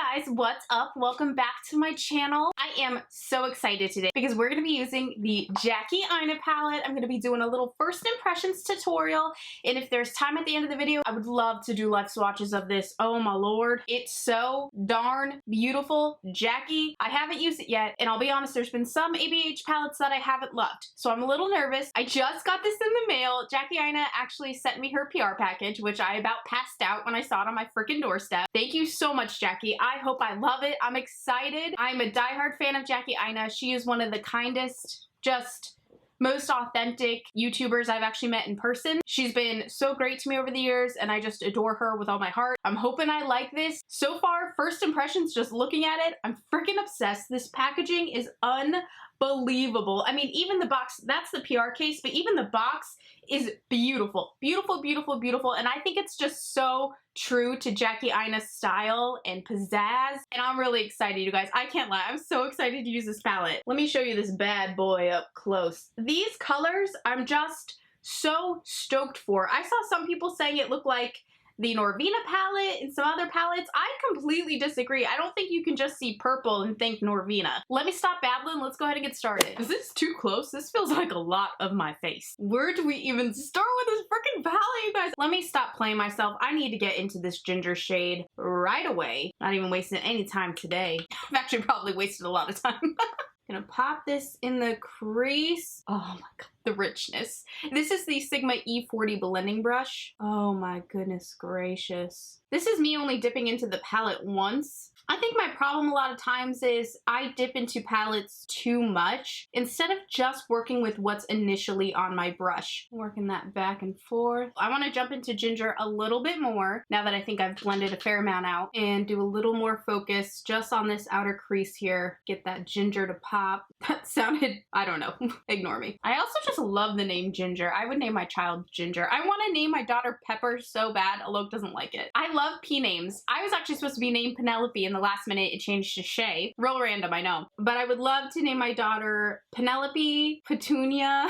guys, what's up? Welcome back to my channel. I am so excited today because we're going to be using the Jackie Aina palette. I'm going to be doing a little first impressions tutorial, and if there's time at the end of the video, I would love to do live swatches of this. Oh my lord, it's so darn beautiful. Jackie, I haven't used it yet, and I'll be honest, there's been some ABH palettes that I haven't loved, so I'm a little nervous. I just got this in the mail. Jackie Aina actually sent me her PR package, which I about passed out when I saw it on my freaking doorstep. Thank you so much, Jackie. I hope I love it. I'm excited. I'm a diehard fan of Jackie Aina. She is one of the kindest, just most authentic YouTubers I've actually met in person. She's been so great to me over the years, and I just adore her with all my heart. I'm hoping I like this. So far, first impressions, just looking at it, I'm freaking obsessed. This packaging is unbelievable. I mean, even the box, that's the PR case, but even the box is beautiful. Beautiful, beautiful, beautiful. And I think it's just so true to Jackie Aina's style and pizzazz. And I'm really excited, you guys. I can't lie. I'm so excited to use this palette. Let me show you this bad boy up close. These colors, I'm just so stoked for. I saw some people saying it looked like the Norvina palette and some other palettes. I completely disagree. I don't think you can just see purple and think Norvina. Let me stop babbling. Let's go ahead and get started. Is this too close? This feels like a lot of my face. Where do we even start with this freaking palette, you guys? Let me stop playing myself. I need to get into this ginger shade right away. Not even wasting any time today. I've actually probably wasted a lot of time. Gonna pop this in the crease. Oh my god, the richness. This is the Sigma E40 blending brush. Oh my goodness gracious. This is me only dipping into the palette once. I think my problem a lot of times is I dip into palettes too much instead of just working with what's initially on my brush. Working that back and forth. I want to jump into ginger a little bit more now that I think I've blended a fair amount out, and do a little more focus just on this outer crease here. Get that ginger to pop. That sounded, I don't know, ignore me. I also just love the name Ginger. I would name my child Ginger. I want to name my daughter Pepper so bad. Alok doesn't like it. I love P names. I was actually supposed to be named Penelope, in the last minute it changed to SHAE. Real random, I know. But I would love to name my daughter Penelope, Petunia.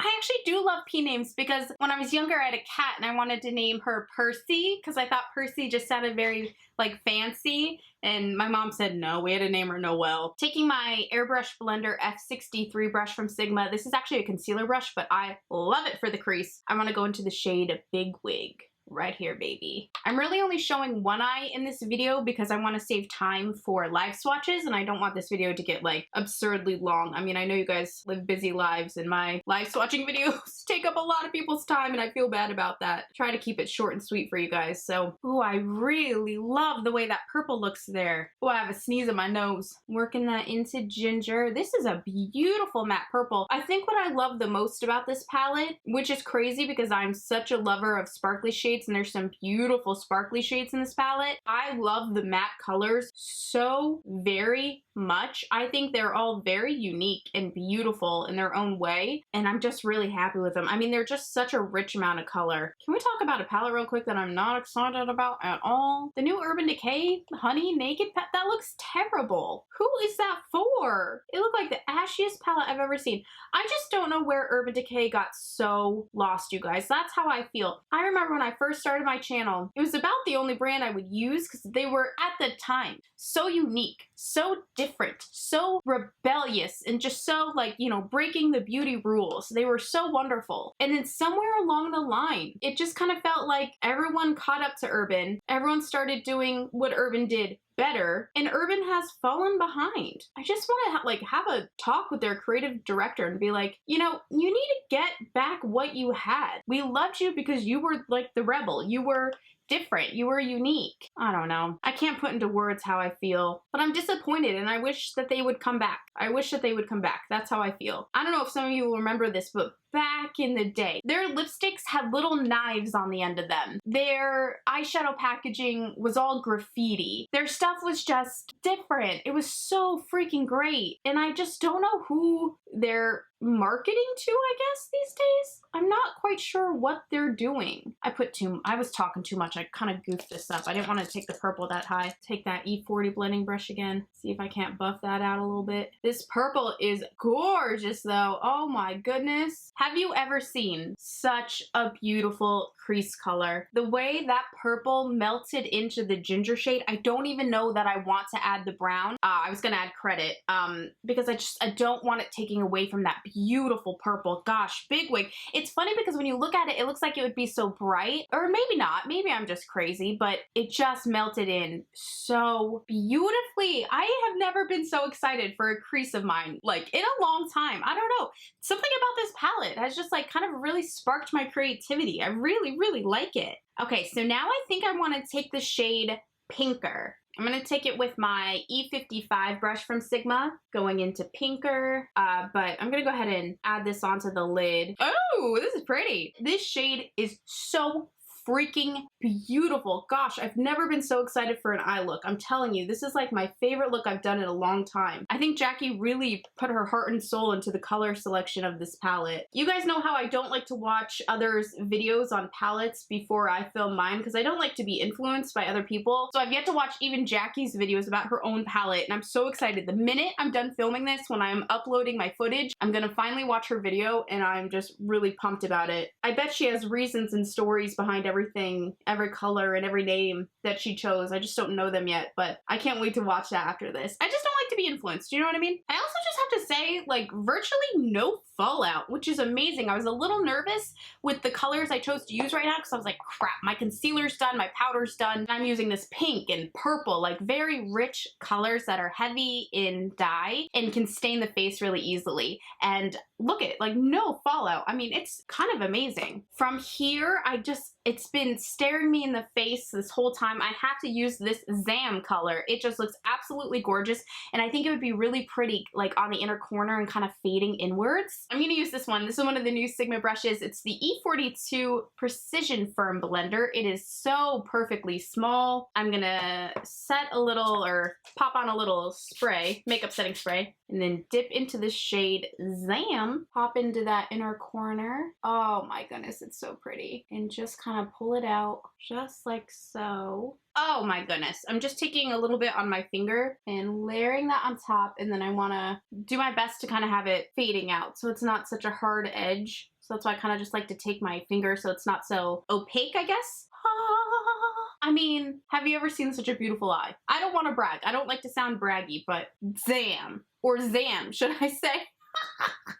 I actually do love P names because when I was younger I had a cat and I wanted to name her Percy because I thought Percy just sounded very like fancy, and my mom said no, we had to name her Noelle. Taking my airbrush blender F63 brush from Sigma. This is actually a concealer brush, but I love it for the crease. I want to go into the shade Big Wig. Right here, baby. I'm really only showing one eye in this video because I want to save time for live swatches, and I don't want this video to get like absurdly long. I mean, I know you guys live busy lives, and my live swatching videos take up a lot of people's time, and I feel bad about that. Try to keep it short and sweet for you guys. So, oh, I really love the way that purple looks there. Oh, I have a sneeze in my nose. Working that into ginger. This is a beautiful matte purple. I think what I love the most about this palette, which is crazy because I'm such a lover of sparkly shades, and there's some beautiful sparkly shades in this palette. I love the matte colors so very much. I think they're all very unique and beautiful in their own way, and I'm just really happy with them. I mean, they're just such a rich amount of color. Can we talk about a palette real quick that I'm not excited about at all? The new Urban Decay Honey Naked Palette, that looks terrible. Who is that for? It looked like the ashiest palette I've ever seen. I just don't know where Urban Decay got so lost, you guys. That's how I feel. I remember when I first started my channel, it was about the only brand I would use because they were, at the time, so unique, so different, so rebellious, and just so, like, you know, breaking the beauty rules. They were so wonderful. And then somewhere along the line, it just kind of felt like everyone caught up to Urban. Everyone started doing what Urban did better, and Urban has fallen behind. I just want to have a talk with their creative director and be like, you know, you need to get back what you had. We loved you because you were like the rebel. You were different. You were unique. I don't know. I can't put into words how I feel, but I'm disappointed, and I wish that they would come back. I wish that they would come back. That's how I feel. I don't know if some of you will remember this, but back in the day, their lipsticks had little knives on the end of them. Their eyeshadow packaging was all graffiti. Their stuff was just different. It was so freaking great. And I just don't know who they're marketing to, I guess, these days. I'm not quite sure what they're doing. I was talking too much. I kind of goofed this up. I didn't want to take the purple that high. Take that E40 blending brush again. See if I can't buff that out a little bit. This purple is gorgeous though. Oh my goodness. Have you ever seen such a beautiful crease color. The way that purple melted into the ginger shade, I don't even know that I want to add the brown. I was gonna add credit because I don't want it taking away from that beautiful purple. Gosh, big wig. It's funny because when you look at it, it looks like it would be so bright, or maybe not. Maybe I'm just crazy, but it just melted in so beautifully. I have never been so excited for a crease of mine, like in a long time. I don't know. Something about this palette has just like kind of really sparked my creativity. I really, really like it. Okay, so now I think I want to take the shade Pinker. I'm going to take it with my E55 brush from Sigma, going into Pinker, but I'm going to go ahead and add this onto the lid. Oh, this is pretty. This shade is so freaking beautiful. Gosh, I've never been so excited for an eye look. I'm telling you, this is like my favorite look I've done in a long time. I think Jackie really put her heart and soul into the color selection of this palette. You guys know how I don't like to watch others' videos on palettes before I film mine because I don't like to be influenced by other people. So I've yet to watch even Jackie's videos about her own palette, and I'm so excited. The minute I'm done filming this, when I'm uploading my footage, I'm gonna finally watch her video, and I'm just really pumped about it. I bet she has reasons and stories behind everything, every color and every name that she chose. I just don't know them yet, but I can't wait to watch that after this. I just don't like to be influenced, you know what I mean? I also just have to say, like, virtually no fallout, which is amazing. I was a little nervous with the colors I chose to use right now because I was like, crap, my concealer's done, my powder's done. I'm using this pink and purple, like very rich colors that are heavy in dye and can stain the face really easily. And look at it, like no fallout. I mean, it's kind of amazing. From here, it's been staring me in the face this whole time. I have to use this Zam color. It just looks absolutely gorgeous, and I think it would be really pretty like on the inner corner and kind of fading inwards. I'm gonna use this one. This is one of the new Sigma brushes. It's the E42 Precision Firm Blender. It is so perfectly small. I'm gonna set a little, or pop on a little spray, makeup setting spray, and then dip into the shade Zam, pop into that inner corner. Oh my goodness, it's so pretty. And just kind of pull it out just like so. Oh my goodness. I'm just taking a little bit on my finger and layering that on top, and then I want to do my best to kind of have it fading out so it's not such a hard edge. So that's why I kind of just like to take my finger so it's not so opaque, I guess. I mean, have you ever seen such a beautiful eye? I don't want to brag. I don't like to sound braggy, but Zam, or Zam, should I say?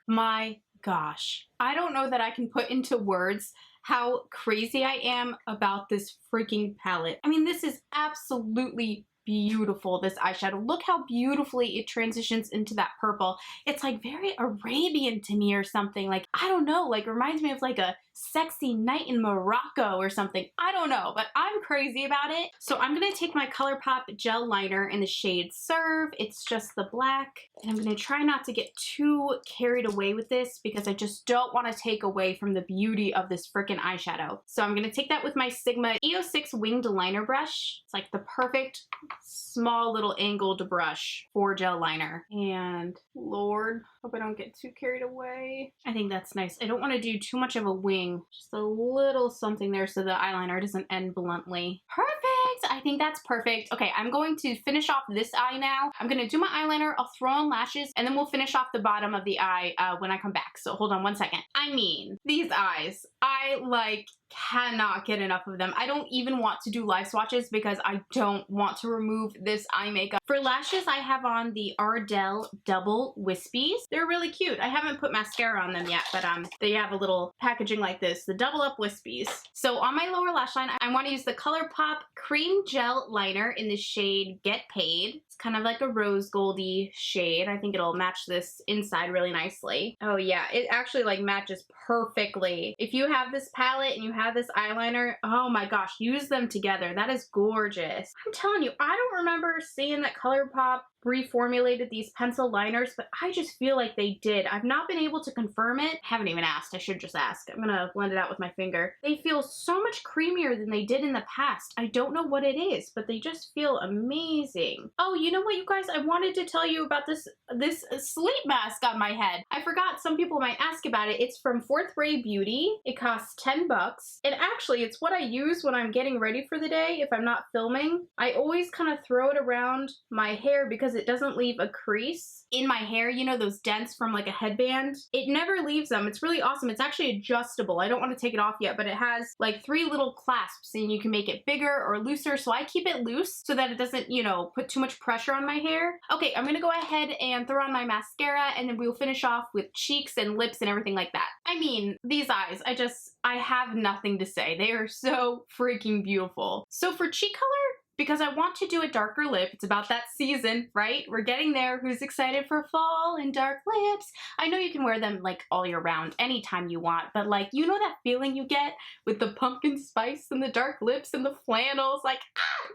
My gosh. I don't know that I can put into words how crazy I am about this freaking palette. I mean, this is absolutely beautiful, this eyeshadow. Look how beautifully it transitions into that purple. It's like very Arabian to me or something. Like, I don't know, like reminds me of like a sexy night in Morocco or something. I don't know, but I'm crazy about it. So I'm gonna take my ColourPop gel liner in the shade Serve. It's just the black. And I'm gonna try not to get too carried away with this because I just don't wanna take away from the beauty of this frickin' eyeshadow. So I'm gonna take that with my Sigma EO6 winged liner brush. It's like the perfect small little angled brush for gel liner. And Lord, hope I don't get too carried away. I think that's nice. I don't wanna do too much of a wing. Just a little something there so the eyeliner doesn't end bluntly. Perfect! I think that's perfect. Okay, I'm going to finish off this eye now. I'm gonna do my eyeliner, I'll throw on lashes, and then we'll finish off the bottom of the eye when I come back. So hold on one second. I mean, these eyes, I like cannot get enough of them. I don't even want to do live swatches because I don't want to remove this eye makeup. For lashes, I have on the Ardell Double Wispies. They're really cute. I haven't put mascara on them yet, but they have a little packaging like this, the Double Up Wispies. So on my lower lash line, I want to use the ColourPop Cream Gel Liner in the shade Get Paid. It's kind of like a rose goldy shade. I think it'll match this inside really nicely. Oh yeah, it actually like matches perfectly. If you have this palette and you have this eyeliner, oh my gosh, use them together. That is gorgeous. I'm telling you, I don't remember seeing that ColourPop reformulated these pencil liners, but I just feel like they did. I've not been able to confirm it. I haven't even asked. I should just ask. I'm gonna blend it out with my finger. They feel so much creamier than they did in the past. I don't know what it is, but they just feel amazing. Oh, you know what, you guys? I wanted to tell you about this sleep mask on my head. I forgot. Some people might ask about it. It's from 4th Ray Beauty. It costs 10 bucks. And actually, it's what I use when I'm getting ready for the day if I'm not filming. I always kind of throw it around my hair because because it doesn't leave a crease in my hair. You know, those dents from like a headband? It never leaves them. It's really awesome. It's actually adjustable. I don't want to take it off yet, but it has like 3 little clasps and you can make it bigger or looser. So I keep it loose so that it doesn't, you know, put too much pressure on my hair. Okay, I'm gonna go ahead and throw on my mascara and then we'll finish off with cheeks and lips and everything like that. I mean, these eyes, I have nothing to say. They are so freaking beautiful. So for cheek color, because I want to do a darker lip. It's about that season, right? We're getting there. Who's excited for fall and dark lips? I know you can wear them like all year round, anytime you want, but like, you know that feeling you get with the pumpkin spice and the dark lips and the flannels? Like,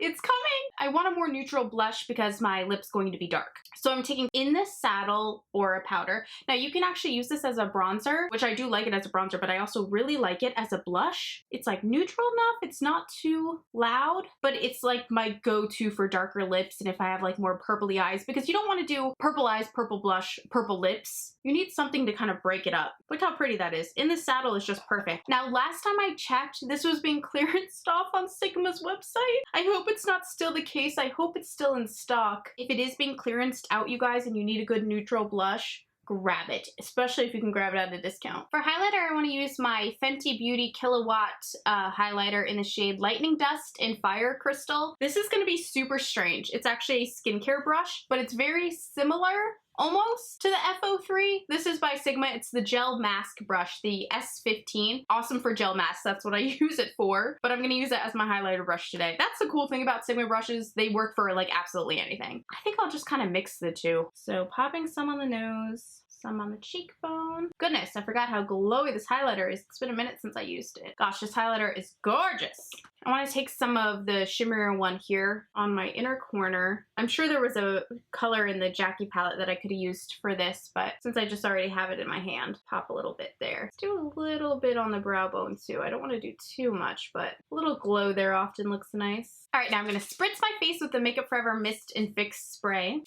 it's coming. I want a more neutral blush because my lip's going to be dark. So I'm taking In the Saddle or a powder. Now you can actually use this as a bronzer, which I do like it as a bronzer, but I also really like it as a blush. It's like neutral enough. It's not too loud, but it's like my go-to for darker lips and if I have like more purpley eyes, because you don't want to do purple eyes, purple blush, purple lips. You need something to kind of break it up. Look how pretty that is. In the Saddle is just perfect. Now, last time I checked, this was being clearanced off on Sigma's website. I hope it's not still the case. I hope it's still in stock. If it is being clearanced out, you guys, and you need a good neutral blush, grab it, especially if you can grab it at a discount. For highlighter, I want to use my Fenty Beauty Kilowatt highlighter in the shade Lightning Dust in Fire Crystal. This is going to be super strange. It's actually a skincare brush, but it's very similar almost to the F03. This is by Sigma. It's the gel mask brush, the S15. Awesome for gel masks. That's what I use it for, but I'm going to use it as my highlighter brush today. That's the cool thing about Sigma brushes. They work for like absolutely anything. I think I'll just kind of mix the two. So popping some on the nose, some on the cheekbone. Goodness, I forgot how glowy this highlighter is. It's been a minute since I used it. Gosh, this highlighter is gorgeous. I want to take some of the shimmer one here on my inner corner. I'm sure there was a color in the Jackie palette that I could have used for this, but since I just already have it in my hand, pop a little bit there. Let's do a little bit on the brow bone too. I don't want to do too much, but a little glow there often looks nice. All right, now I'm going to spritz my face with the Makeup Forever Mist and Fix spray.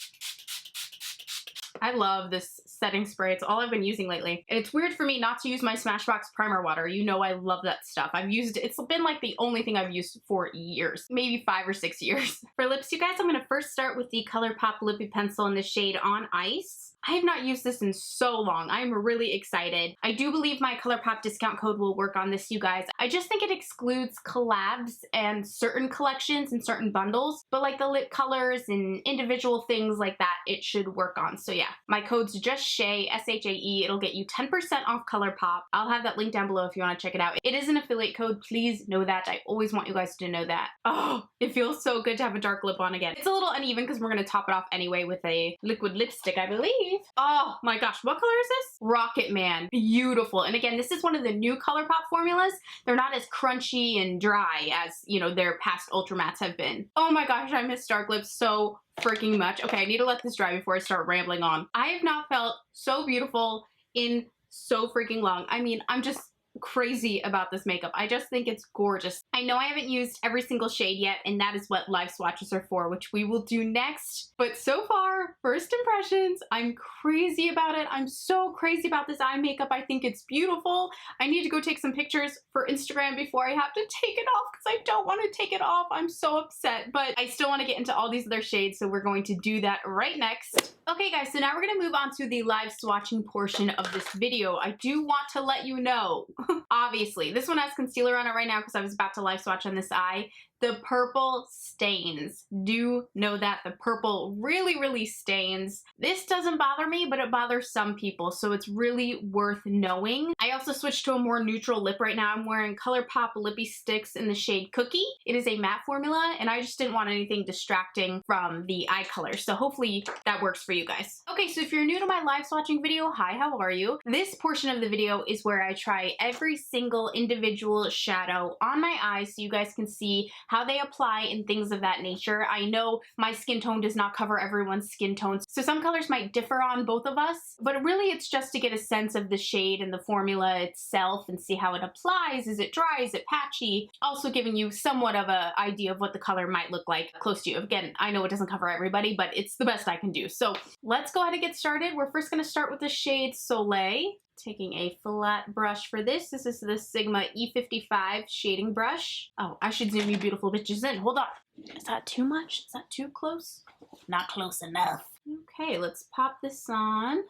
I love this setting spray. It's all I've been using lately. And it's weird for me not to use my Smashbox primer water. You know I love that stuff. I've used it. It's been like the only thing I've used for years. Maybe 5 or 6 years. For lips, you guys, I'm going to first start with the ColourPop Lippy Pencil in the shade On Ice. I have not used this in so long. I'm really excited. I do believe my ColourPop discount code will work on this, you guys. I just think it excludes collabs and certain collections and certain bundles, but like the lip colors and individual things like that, it should work on. So yeah, my code's just SHAE, S-H-A-E. It'll get you 10% off ColourPop. I'll have that link down below if you want to check it out. It is an affiliate code. Please know that. I always want you guys to know that. Oh, it feels so good to have a dark lip on again. It's a little uneven because we're going to top it off anyway with a liquid lipstick, I believe. Oh my gosh, what color is this? Rocket Man. Beautiful. And again, this is one of the new ColourPop formulas. They're not as crunchy and dry as, you know, their past Ultra Mattes have been. Oh my gosh, I miss dark lips so freaking much. Okay, I need to let this dry before I start rambling on. I have not felt so beautiful in so freaking long. I mean, I'm just crazy about this makeup. I just think it's gorgeous. I know I haven't used every single shade yet, and that is what live swatches are for, which we will do next. But so far, first impressions, I'm crazy about it. I'm so crazy about this eye makeup. I think it's beautiful. I need to go take some pictures for Instagram before I have to take it off because I don't want to take it off. I'm so upset, but I still want to get into all these other shades, so we're going to do that right next. Okay guys, so now we're going to move on to the live swatching portion of this video. I do want to let you know, obviously, this one has concealer on it right now because I was about to live swatch on this eye. The purple stains. Do know that the purple really stains. This doesn't bother me, but it bothers some people, so it's really worth knowing. I also switched to a more neutral lip right now. I'm wearing ColourPop Lippy Sticks in the shade Cookie. It is a matte formula, and I just didn't want anything distracting from the eye color, so hopefully that works for you guys. Okay, so if you're new to my live swatching video, hi, how are you? This portion of the video is where I try every single individual shadow on my eyes so you guys can see how they apply and things of that nature. I know my skin tone does not cover everyone's skin tones, so some colors might differ on both of us, but really it's just to get a sense of the shade and the formula itself and see how it applies. Is it dry? Is it patchy? Also giving you somewhat of an idea of what the color might look like close to you. Again, I know it doesn't cover everybody, but it's the best I can do. So let's go ahead and get started. We're first going to start with the shade Soleil. Taking a flat brush for this. This is the Sigma E55 shading brush. Oh, I should zoom you beautiful bitches in. Hold on. Is that too much? Is that too close? Not close enough. Okay, let's pop this on.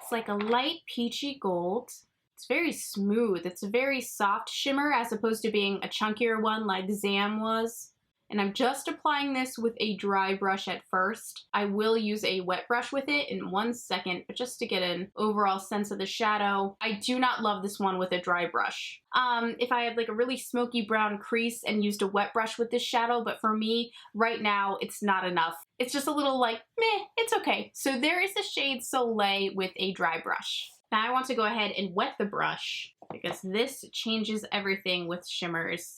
It's like a light peachy gold. It's very smooth. It's a very soft shimmer as opposed to being a chunkier one like Zam was. And I'm just applying this with a dry brush at first. I will use a wet brush with it in 1 second, but just to get an overall sense of the shadow. I do not love this one with a dry brush. If I had like a really smoky brown crease and used a wet brush with this shadow, but for me, right now, it's not enough. It's just a little like, meh, it's okay. So there is the shade Soleil with a dry brush. Now I want to go ahead and wet the brush because this changes everything with shimmers.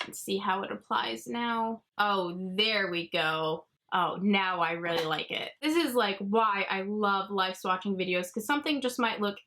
Let's see how it applies now. Oh, there we go. Oh, now I really like it. This is like why I love live swatching videos, because something just might look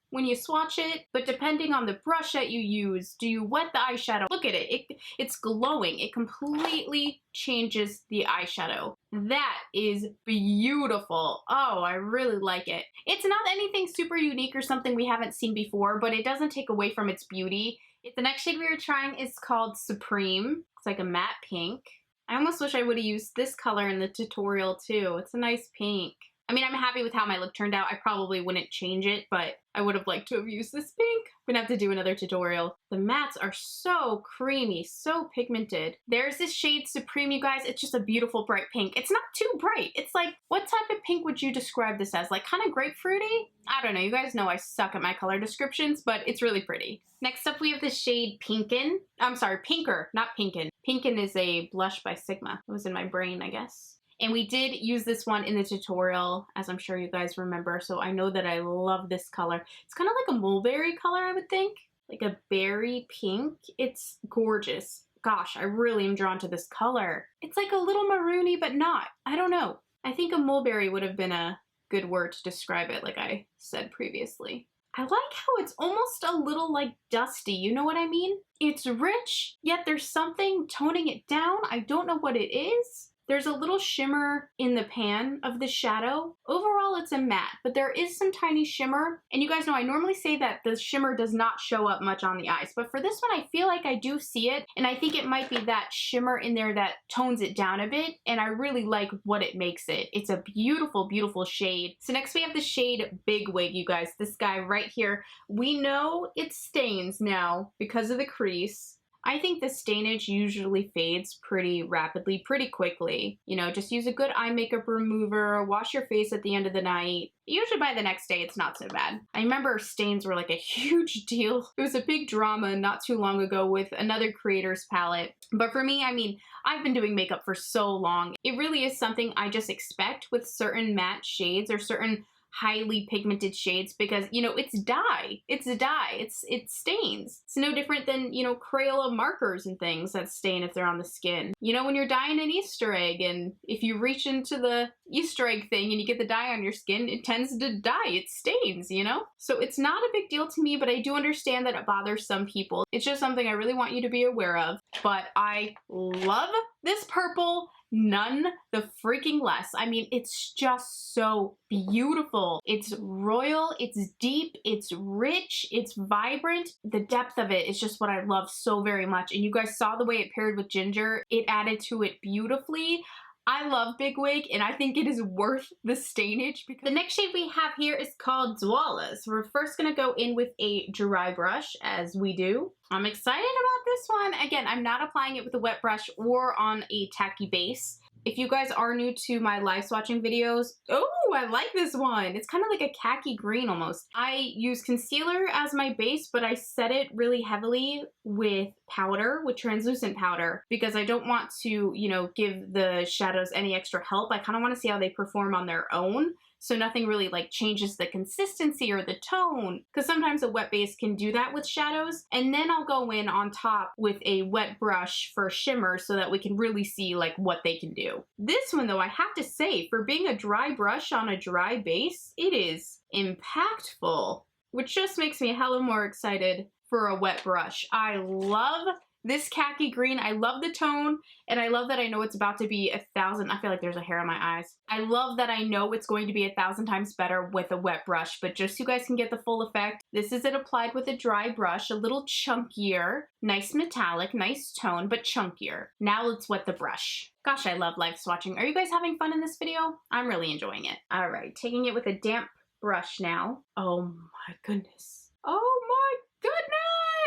when you swatch it, but depending on the brush that you use, do you wet the eyeshadow? Look at it, it's glowing. It completely changes the eyeshadow. That is beautiful. Oh, I really like it. It's not anything super unique or something we haven't seen before, but it doesn't take away from its beauty. The next shade we are trying is called Supreme. It's like a matte pink. I almost wish I would have used this color in the tutorial too. It's a nice pink. I mean, I'm happy with how my look turned out. I probably wouldn't change it, but I would have liked to have used this pink. I'm gonna have to do another tutorial. The mattes are so creamy, so pigmented. There's this shade Supreme, you guys. It's just a beautiful bright pink. It's not too bright. It's like, what type of pink would you describe this as? Like kind of grapefruity? I don't know. You guys know I suck at my color descriptions, but it's really pretty. Next up, we have the shade Pinkin. I'm sorry, Pinker, not Pinkin. Pinkin is a blush by Sigma. It was in my brain, I guess. And we did use this one in the tutorial, as I'm sure you guys remember, so I know that I love this color. It's kind of like a mulberry color, I would think. Like a berry pink. It's gorgeous. Gosh, I really am drawn to this color. It's like a little maroony, but not. I don't know. I think a mulberry would have been a good word to describe it, like I said previously. I like how it's almost a little like dusty, you know what I mean? It's rich, yet there's something toning it down. I don't know what it is. There's a little shimmer in the pan of the shadow. Overall, it's a matte, but there is some tiny shimmer. And you guys know I normally say that the shimmer does not show up much on the eyes, but for this one, I feel like I do see it. And I think it might be that shimmer in there that tones it down a bit. And I really like what it makes it. It's a beautiful, beautiful shade. So next we have the shade Big Wig, you guys. This guy right here. We know it stains now because of the crease. I think the stainage usually fades pretty rapidly, pretty quickly. You know, just use a good eye makeup remover, wash your face at the end of the night. Usually by the next day, it's not so bad. I remember stains were like a huge deal. It was a big drama not too long ago with another creator's palette. But for me, I mean, I've been doing makeup for so long. It really is something I just expect with certain matte shades or certain highly pigmented shades because, you know, it's dye. It's a dye. It stains. It's no different than, you know, Crayola markers and things that stain if they're on the skin. You know, when you're dyeing an Easter egg and if you reach into the Easter egg thing and you get the dye on your skin, it tends to dye. It stains, you know? So it's not a big deal to me, but I do understand that it bothers some people. It's just something I really want you to be aware of. But I love this purple. None the freaking less. I mean, it's just so beautiful. It's royal, it's deep, it's rich, it's vibrant. The depth of it is just what I love so very much. And you guys saw the way it paired with ginger. It added to it beautifully. I love Big Wig and I think it is worth the stainage. Because the next shade we have here is called Dwala. So we're first gonna go in with a dry brush as we do. I'm excited about this one. Again, I'm not applying it with a wet brush or on a tacky base. If you guys are new to my live swatching videos, oh, I like this one. It's kind of like a khaki green almost. I use concealer as my base, but I set it really heavily with powder, with translucent powder, because I don't want to, you know, give the shadows any extra help. I kind of want to see how they perform on their own. So nothing really like changes the consistency or the tone, because sometimes a wet base can do that with shadows. And then I'll go in on top with a wet brush for shimmer so that we can really see like what they can do. This one though, I have to say, for being a dry brush on a dry base, it is impactful, which just makes me hella more excited for a wet brush. I love This khaki green, I love the tone, and I love that I know it's about to be 1,000. I feel like there's a hair on my eyes. I love that I know it's going to be 1,000 times better with a wet brush, but just so you guys can get the full effect, this is it applied with a dry brush, a little chunkier, nice metallic, nice tone, but chunkier. Now let's wet the brush. Gosh, I love live swatching. Are you guys having fun in this video? I'm really enjoying it. All right, taking it with a damp brush now. Oh my goodness. Oh my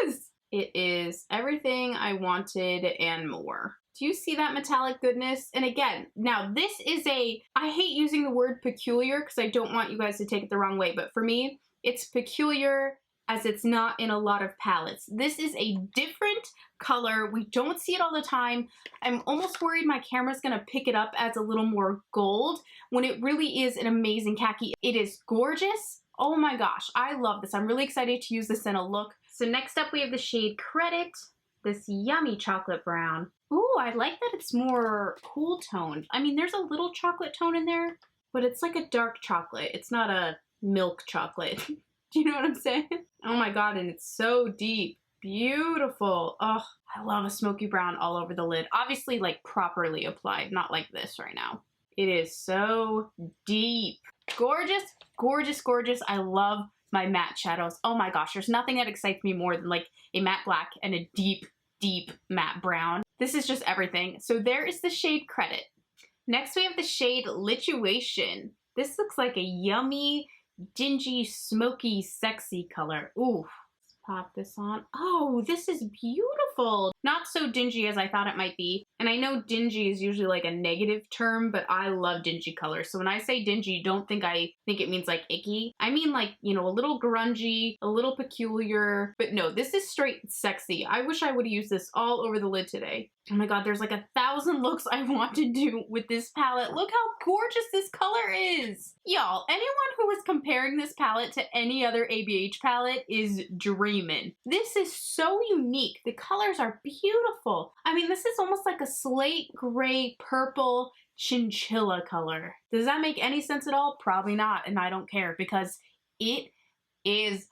goodness! It is everything I wanted and more. Do you see that metallic goodness? And again, now this is I hate using the word peculiar because I don't want you guys to take it the wrong way, but for me, it's peculiar as it's not in a lot of palettes. This is a different color. We don't see it all the time. I'm almost worried my camera's gonna pick it up as a little more gold when it really is an amazing khaki. It is gorgeous. Oh my gosh, I love this. I'm really excited to use this in a look. So next up we have the shade Credit, this yummy chocolate brown. Ooh, I like that it's more cool toned. I mean, there's a little chocolate tone in there, but it's like a dark chocolate. It's not a milk chocolate. Do you know what I'm saying? Oh my god, and it's so deep. Beautiful. Oh, I love a smoky brown all over the lid. Obviously, like properly applied, not like this right now. It is so deep. Gorgeous, gorgeous, gorgeous. I love my matte shadows. Oh my gosh, there's nothing that excites me more than like a matte black and a deep, deep matte brown. This is just everything. So there is the shade Credit. Next we have the shade Lituation. This looks like a yummy, dingy, smoky, sexy color. Ooh, let's pop this on. Oh, this is beautiful. Not so dingy as I thought it might be. And I know dingy is usually like a negative term, but I love dingy colors. So when I say dingy, don't think I think it means like icky. I mean like, you know, a little grungy, a little peculiar, but no, this is straight sexy. I wish I would have used this all over the lid today. Oh my god, there's like 1,000 looks I want to do with this palette. Look how gorgeous this color is. Y'all, anyone who is comparing this palette to any other ABH palette is dreaming. This is so unique. The colors are beautiful. I mean, this is almost like a slate gray purple chinchilla color. Does that make any sense at all? Probably not, and I don't care because it is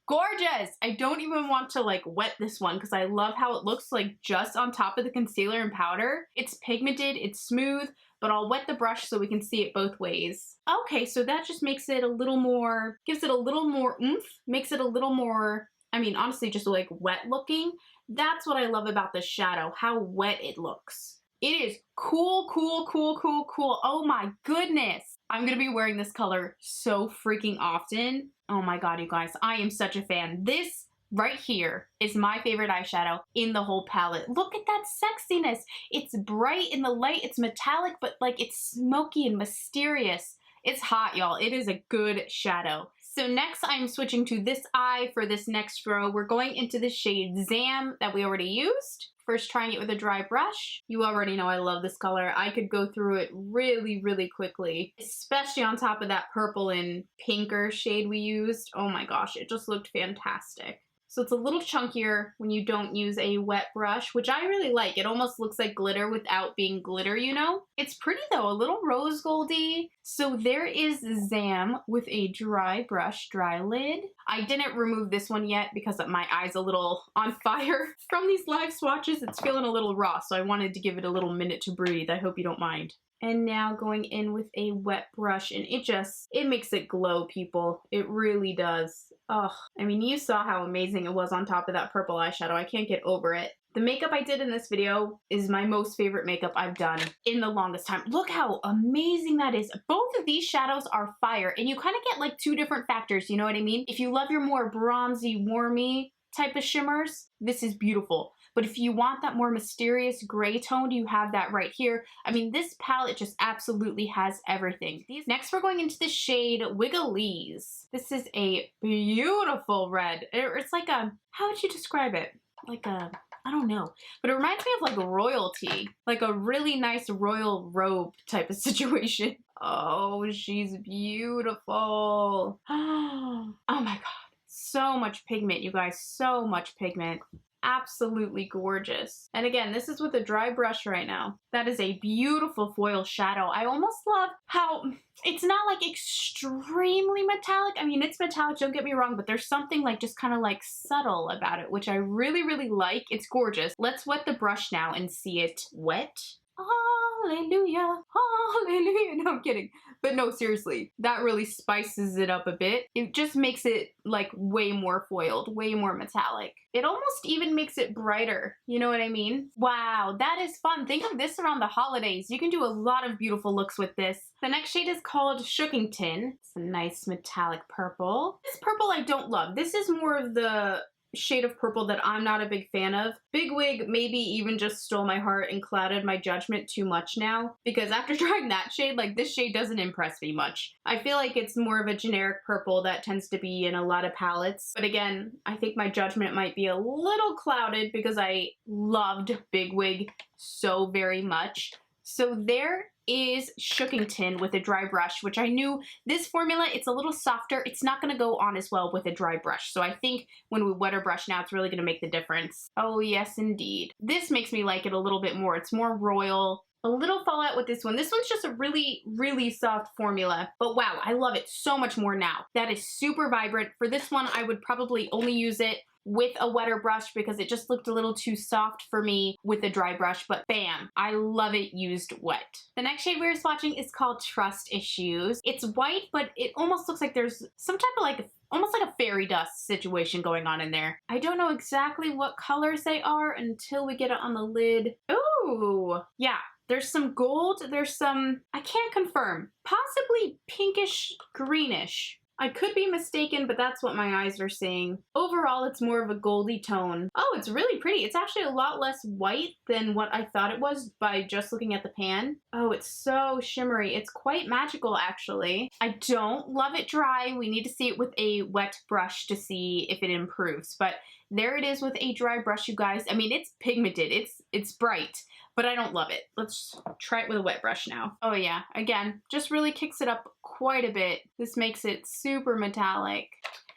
gorgeous. I don't even want to like wet this one because I love how it looks like just on top of the concealer and powder. It's pigmented, it's smooth, but I'll wet the brush so we can see it both ways. Okay, so that just makes it a little more, gives it a little more oomph, makes it a little more, I mean, honestly, just like wet looking. That's what I love about this shadow, how wet it looks. It is cool, cool, cool, cool, cool. Oh my goodness. I'm gonna be wearing this color so freaking often. Oh my god, you guys, I am such a fan. This right here is my favorite eyeshadow in the whole palette. Look at that sexiness. It's bright in the light, it's metallic, but like it's smoky and mysterious. It's hot, y'all. It is a good shadow. So next I'm switching to this eye for this next row. We're going into the shade Zam that we already used. First trying it with a dry brush. You already know I love this color. I could go through it really, really quickly, especially on top of that purple and pinker shade we used. Oh my gosh, it just looked fantastic. So it's a little chunkier when you don't use a wet brush, which I really like. It almost looks like glitter without being glitter, you know? It's pretty though, a little rose goldy. So there is Zam with a dry brush, dry lid. I didn't remove this one yet because my eye's a little on fire from these live swatches. It's feeling a little raw, so I wanted to give it a little minute to breathe. I hope you don't mind. And now going in with a wet brush, and it makes it glow, people. It really does. Oh, I mean, you saw how amazing it was on top of that purple eyeshadow. I can't get over it. The makeup I did in this video is my most favorite makeup I've done in the longest time. Look how amazing that is. Both of these shadows are fire, and you kind of get like two different factors, you know what I mean? If you love your more bronzy, warmy type of shimmers, this is beautiful. But if you want that more mysterious gray tone, you have that right here. I mean, this palette just absolutely has everything. Next, we're going into the shade Wigglese. This is a beautiful red. It's like a, how would you describe it? Like a, I don't know. But it reminds me of like royalty. Like a really nice royal robe type of situation. Oh, she's beautiful. Oh my god. So much pigment, you guys. So much pigment. Absolutely gorgeous. And again, this is with a dry brush right now. That is a beautiful foil shadow. I almost love how it's not like extremely metallic. I mean, it's metallic, don't get me wrong, but there's something like just kind of like subtle about it, which I really, really like. It's gorgeous. Let's wet the brush now and see it wet. Hallelujah, hallelujah. No, I'm kidding. But no, seriously, that really spices it up a bit. It just makes it like way more foiled, way more metallic. It almost even makes it brighter. You know what I mean? Wow, that is fun. Think of this around the holidays. You can do a lot of beautiful looks with this. The next shade is called Shookington. It's a nice metallic purple. This purple I don't love. This is more of the shade of purple that I'm not a big fan of. Big Wig maybe even just stole my heart and clouded my judgment too much now, because after trying that shade, like this shade doesn't impress me much. I feel like it's more of a generic purple that tends to be in a lot of palettes. But again, I think my judgment might be a little clouded because I loved Big Wig so very much. So there is Shookington with a dry brush, which I knew this formula, it's a little softer. It's not going to go on as well with a dry brush. So I think when we wet our brush now, it's really going to make the difference. Oh yes, indeed. This makes me like it a little bit more. It's more royal. A little fallout with this one. This one's just a really, really soft formula. But wow, I love it so much more now. That is super vibrant. For this one, I would probably only use it with a wetter brush because it just looked a little too soft for me with a dry brush, but bam, I love it used wet. The next shade we're swatching is called Trust Issues. It's white, but it almost looks like there's some type of like almost like a fairy dust situation going on in there. I don't know exactly what colors they are until we get it on the lid. Ooh, yeah. There's some gold, there's some, I can't confirm, possibly pinkish greenish. I could be mistaken, but that's what my eyes are seeing. Overall, it's more of a goldy tone. Oh, it's really pretty. It's actually a lot less white than what I thought it was by just looking at the pan. Oh, it's so shimmery. It's quite magical, actually. I don't love it dry. We need to see it with a wet brush to see if it improves, but there it is with a dry brush, you guys. I mean, it's pigmented. It's bright, but I don't love it. Let's try it with a wet brush now. Oh yeah, again, just really kicks it up quite a bit. This makes it super metallic.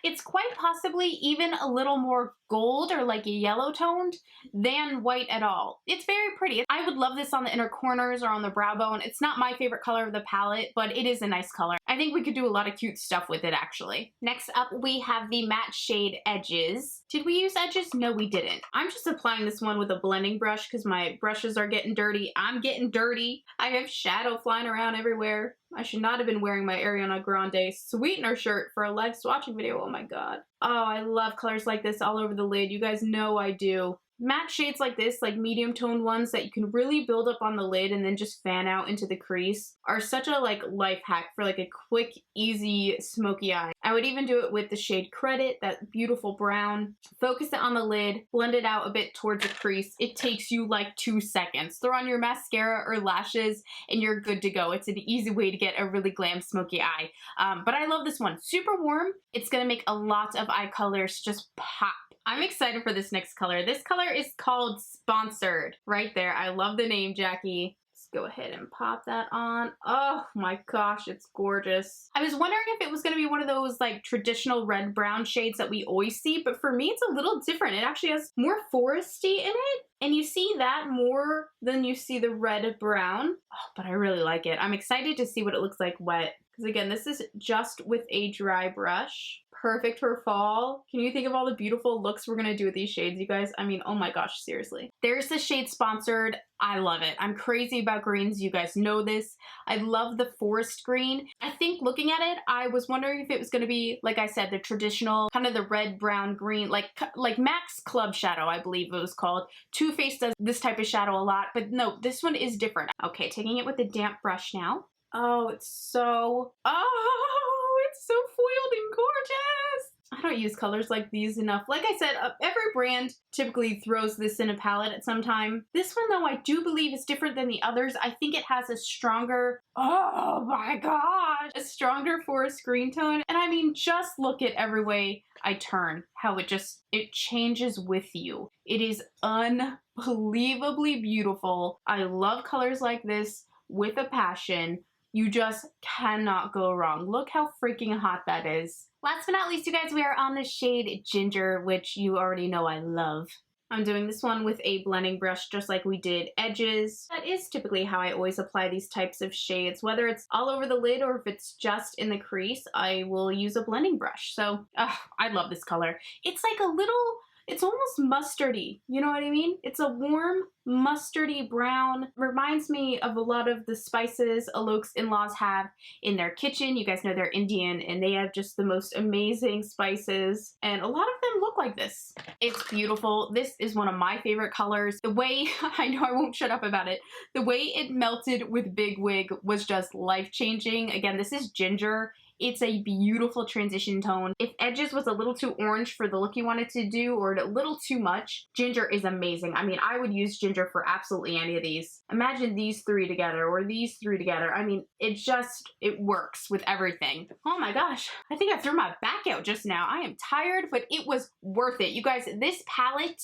It's quite possibly even a little more gold or like a yellow toned than white at all. It's very pretty. I would love this on the inner corners or on the brow bone. It's not my favorite color of the palette, but it is a nice color. I think we could do a lot of cute stuff with it actually. Next up, we have the matte shade Edges. Did we use Edges? No, we didn't. I'm just applying this one with a blending brush because my brushes are getting dirty. I'm getting dirty. I have shadow flying around everywhere. I should not have been wearing my Ariana Grande sweetener shirt for a live swatching video. Oh my god. Oh, I love colors like this all over the lid. You guys know I do. Matte shades like this, like medium toned ones that you can really build up on the lid and then just fan out into the crease are such a like life hack for like a quick, easy, smoky eye. I would even do it with the shade Credit, that beautiful brown. Focus it on the lid, blend it out a bit towards the crease. It takes you like 2 seconds. Throw on your mascara or lashes and you're good to go. It's an easy way to get a really glam, smoky eye. But I love this one. Super warm. It's gonna make a lot of eye colors just pop. I'm excited for this next color. This color is called Sponsored. Right there. I love the name, Jackie. Let's go ahead and pop that on. Oh my gosh, it's gorgeous. I was wondering if it was going to be one of those like traditional red-brown shades that we always see, but for me it's a little different. It actually has more foresty in it, and you see that more than you see the red-brown. Oh, but I really like it. I'm excited to see what it looks like wet, because again, this is just with a dry brush. Perfect for fall. Can you think of all the beautiful looks we're gonna do with these shades, you guys? I mean, oh my gosh, seriously. There's the shade Sponsored. I love it. I'm crazy about greens. You guys know this. I love the forest green. I think looking at it, I was wondering if it was gonna be, like I said, the traditional kind of the red, brown, green, like Max Club Shadow, I believe it was called. Too Faced does this type of shadow a lot, but no, this one is different. Okay, taking it with a damp brush now. Oh, it's so, it's so foiled and gorgeous. I don't use colors like these enough. Like I said, every brand typically throws this in a palette at some time. This one though, I do believe is different than the others. I think it has a stronger, oh my gosh, a stronger forest green tone. And I mean, just look at every way I turn, how it changes with you. It is unbelievably beautiful. I love colors like this with a passion. You just cannot go wrong. Look how freaking hot that is. Last but not least, you guys, we are on the shade Ginger, which you already know I love. I'm doing this one with a blending brush just like we did edges. That is typically how I always apply these types of shades. Whether it's all over the lid or if it's just in the crease, I will use a blending brush. So, I love this color. It's like a little, it's almost mustardy, you know what I mean? It's a warm, mustardy brown. Reminds me of a lot of the spices Alok's in-laws have in their kitchen. You guys know they're Indian and they have just the most amazing spices, and a lot of them look like this. It's beautiful. This is one of my favorite colors. The way, I know I won't shut up about it, the way it melted with Big Wig was just life-changing. Again, this is ginger. It's a beautiful transition tone. If edges was a little too orange for the look you wanted to do or a little too much, ginger is amazing. I mean, I would use ginger for absolutely any of these. Imagine these three together or these three together. I mean, it works with everything. Oh my gosh, I think I threw my back out just now. I am tired, but it was worth it. You guys, this palette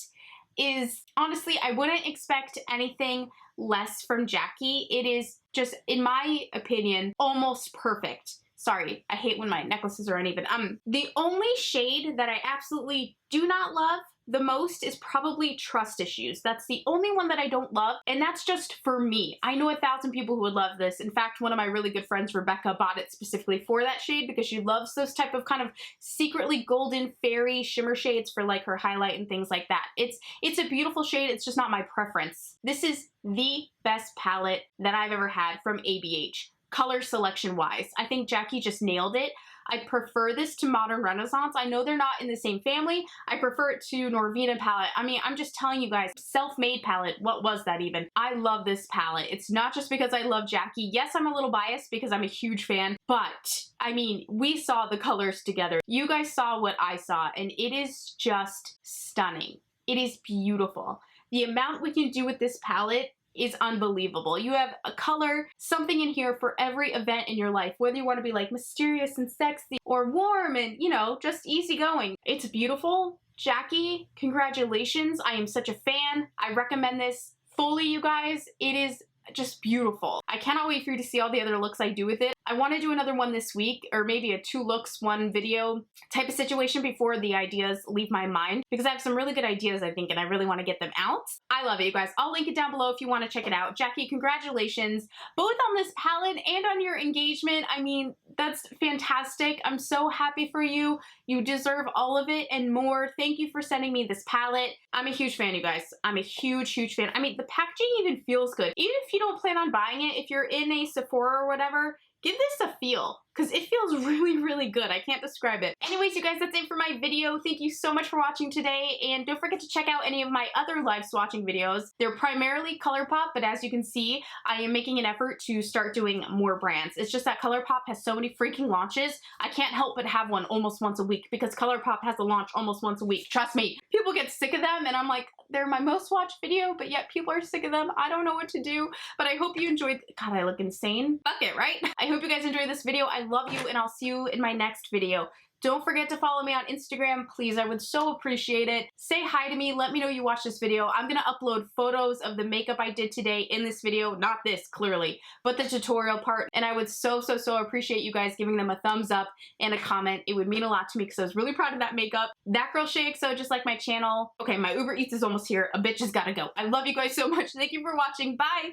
is, honestly, I wouldn't expect anything less from Jackie. It is just, in my opinion, almost perfect. Sorry, I hate when my necklaces are uneven. The only shade that I absolutely do not love the most is probably Trust Issues. That's the only one that I don't love, and that's just for me. I know 1,000 people who would love this. In fact, one of my really good friends, Rebecca, bought it specifically for that shade because she loves those type of kind of secretly golden fairy shimmer shades for like her highlight and things like that. It's a beautiful shade, it's just not my preference. This is the best palette that I've ever had from ABH. Color selection wise. I think Jackie just nailed it. I prefer this to Modern Renaissance. I know they're not in the same family. I prefer it to Norvina palette. I mean, I'm just telling you guys, self-made palette, what was that even? I love this palette. It's not just because I love Jackie. Yes, I'm a little biased because I'm a huge fan, but I mean, we saw the colors together. You guys saw what I saw, and it is just stunning. It is beautiful. The amount we can do with this palette is unbelievable. You have a color, something in here for every event in your life, whether you want to be like mysterious and sexy or warm and, you know, just easygoing. It's beautiful. Jackie, congratulations. I am such a fan. I recommend this fully, you guys. It is just beautiful. I cannot wait for you to see all the other looks I do with it. I want to do another one this week, or maybe a 2 looks, 1 video type of situation before the ideas leave my mind, because I have some really good ideas, I think, and I really want to get them out. I love it, you guys. I'll link it down below if you want to check it out. Jackie, congratulations, both on this palette and on your engagement. I mean, that's fantastic. I'm so happy for you. You deserve all of it and more. Thank you for sending me this palette. I'm a huge fan, you guys. I'm a huge, huge fan. I mean, the packaging even feels good. Even if you don't plan on buying it, if you're in a Sephora or whatever, give this a feel, because it feels really, really good. I can't describe it. Anyways, you guys, that's it for my video. Thank you so much for watching today, and don't forget to check out any of my other live swatching videos. They're primarily ColourPop, but as you can see, I am making an effort to start doing more brands. It's just that ColourPop has so many freaking launches, I can't help but have one almost once a week, because ColourPop has a launch almost once a week. Trust me, people get sick of them, and I'm like, they're my most watched video, but yet people are sick of them. I don't know what to do, but I hope you enjoyed. God, I look insane. Fuck it, right? I hope you guys enjoyed this video. I love you, and I'll see you in my next video. Don't forget to follow me on Instagram, please. I would so appreciate it. Say hi to me. Let me know you watched this video. I'm gonna upload photos of the makeup I did today in this video. Not this, clearly, but the tutorial part. And I would so appreciate you guys giving them a thumbs up and a comment. It would mean a lot to me because I was really proud of that makeup. That girl SHAEXO, just like my channel. Okay, my Uber Eats is almost here. A bitch has gotta go. I love you guys so much. Thank you for watching. Bye!